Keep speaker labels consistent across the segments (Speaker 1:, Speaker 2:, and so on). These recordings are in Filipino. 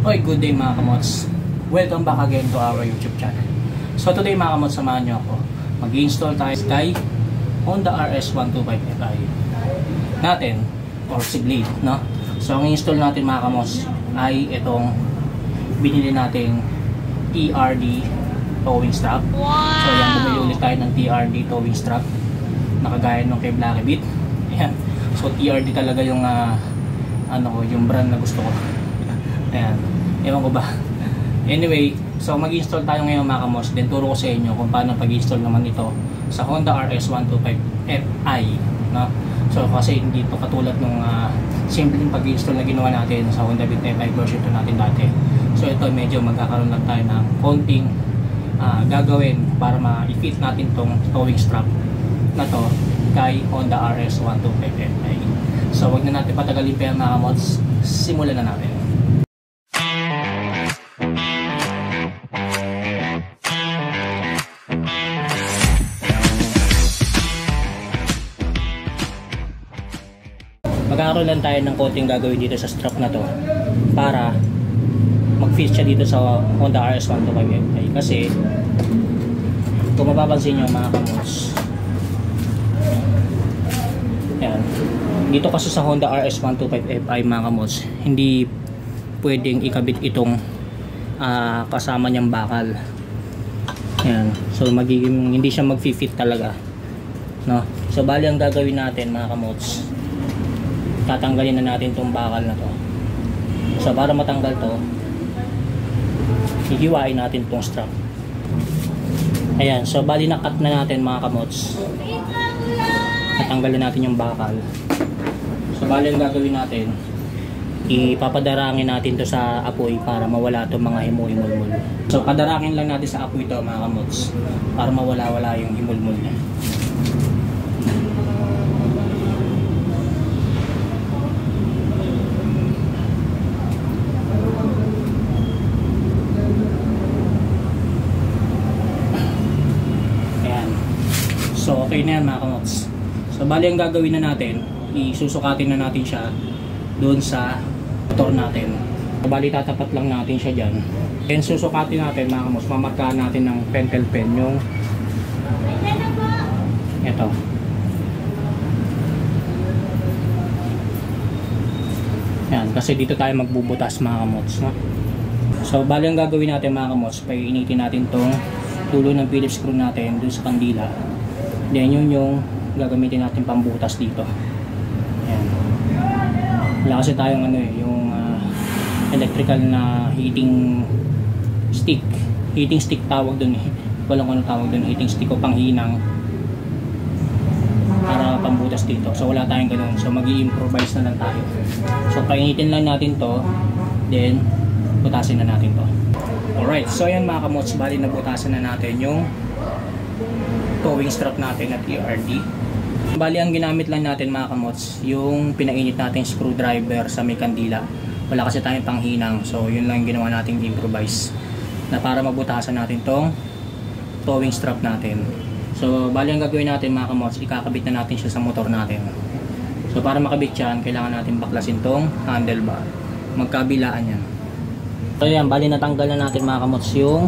Speaker 1: Hoy, good day mga kamots. Welcome back again to our YouTube channel. So today mga kamots, samahan nyo ako. Mag-install tayo kay Honda RS125Fi natin, or si Blade, no? So ang install natin mga kamots ay itong binili nating TRD towing strap. So yan, bumili ulit tayo ng TRD towing strap na kagaya nung kay Blacky Beat. Ayan. So TRD talaga yung yung brand na gusto ko. Ayan. Ewan ko ba. Anyway, so mag-install tayo ngayon mga kamos. Then turo ko sa inyo kung paano pag-install naman ito sa Honda RS125Fi, no? So kasi hindi ito katulad nung simpleng pag-install na ginawa natin sa Honda Beat Fi version 2 natin dati. So ito medyo magkakaroon lang tayo ng konting gagawin para ma-fit natin tong towing strap na to kay Honda RS125Fi. So wag na natin patagalin pa yan mga kamots. Simulan na natin. Magkakaroon lang tayo ng konting gagawin dito sa strap na to para mag-fit siya dito sa Honda RS125Fi. Kasi kung mapapansin nyo mga kamots, yan, dito kasi sa Honda RS125Fi mga kamots, hindi pwedeng ikabit itong kasama niyang bakal. Yan. So magiging hindi siya mag-fit talaga, no? So bali ang gagawin natin mga kamots, tatanggalin na natin tong bakal na to. So para matanggal to, hihiwain natin tong strap. Ayan, so bali na-cut na natin mga kamots. Natanggalin natin yung bakal. So bali ang gagawin natin, ipapadarangin natin to sa apoy para mawala itong mga himul-himul. So padarangin lang natin sa apoy to mga kamots para mawala-wala yung himul-himul niya. So okay na yan mga kamots. So bali ang gagawin na natin, isusukatin na natin siya doon sa motor natin. So bali tatapat lang natin siya dyan. Then susukatin natin mga kamots, mamarkahan natin ng pentel pen yung ito. Yan, kasi dito tayo magbubutas mga kamots, no? So bali ang gagawin natin mga kamots, painitin natin tong dulo ng Phillips screw natin doon sa kandila. Then yun yung gagamitin natin pambutas dito. Ayan. Wala kasi tayong yung electrical na heating stick. Heating stick tawag dun eh. Walang ano tawag dun, heating stick o panghinang para pambutas dito. So wala tayong ganun. So mag-i-improvise na lang tayo. So painitin lang natin to, then butasin na natin to. Alright, so yan mga kamots, bali na butasan na natin yung towing strap natin at TRD. Bali ang ginamit lang natin mga kamots, yung pinainit natin screwdriver sa may kandila. Wala kasi tayong panghinang, so yun lang ginawa nating improvise na para mabutasan natin tong towing strap natin. So bali ang gagawin natin mga kamots, ikakabit na natin siya sa motor natin. So para makabit yan, kailangan natin baklasin tong handlebar, magkabilaan yan. So yan, bali natanggal na natin mga kamots yung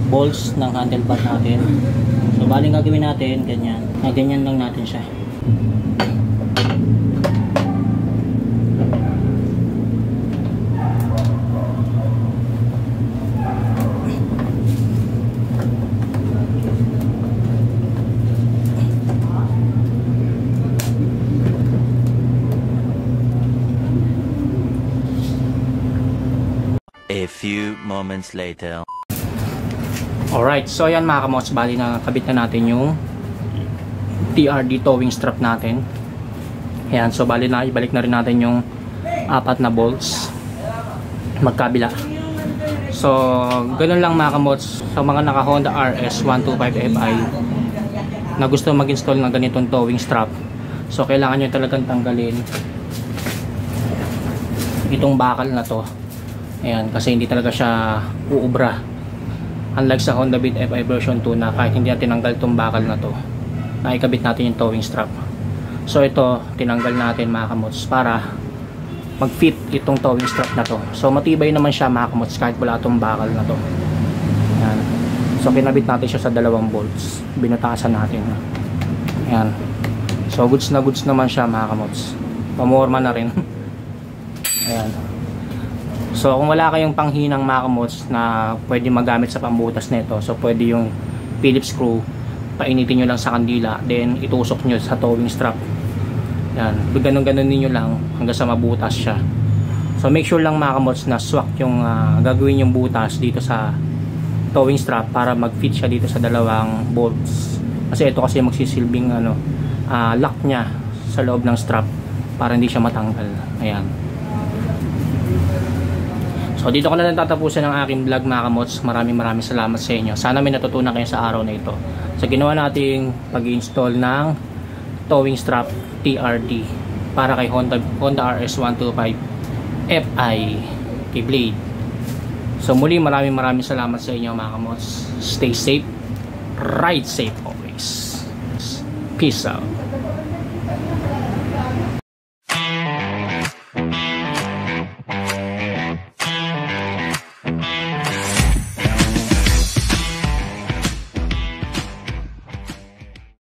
Speaker 1: bolts ng handlebar natin. So bali gagawin natin ganyan. Ganyan lang natin siya.
Speaker 2: A few moments later.
Speaker 1: Alright, so ayan mga kamots, bali na kabit na natin yung TRD towing strap natin. Ayan, so bali na ibalik na rin natin yung 4 na bolts magkabila. So ganun lang mga kamots, sa mga naka Honda RS125Fi na gusto mag-install ng ganitong towing strap. So kailangan nyo talagang tanggalin itong bakal na to. Ayan, kasi hindi talaga siya uubra. Unlike sa Honda Beat Fi version 2 na kahit hindi natin tinanggal itong bakal na to, naikabit natin yung towing strap. So ito, tinanggal natin mga kamots para mag-fit itong towing strap na to. So matibay naman siya mga kamots kahit wala itong bakal na to. Yan. So kinabit natin siya sa 2 bolts. Binutasan natin. Yan. So goods naman siya mga kamots. Pamorma na rin. Ayan. So kung wala kayong panghinang mga kamots na pwede magamit sa pambutas nito, so pwede yung Phillips screw, painitin nyo lang sa kandila, then itusok nyo sa towing strap. Yan, ganun-ganun ninyo lang hanggang sa mabutas siya. So make sure lang mga kamots na swak yung gagawin yung butas dito sa towing strap para mag-fit siya dito sa 2 bolts. Kasi ito kasi magsisilbing lock niya sa loob ng strap para hindi siya matanggal. Ayan. So dito ko na lang tatapusin ang aking vlog mga kamots. Maraming salamat sa inyo. Sana may natutunan kayo sa araw na ito. Sa ginawa nating pag-install ng towing strap TRD para kay Honda RS125 Fi Keyblade. So muli maraming salamat sa inyo mga kamots. Stay safe, ride safe always. Peace out.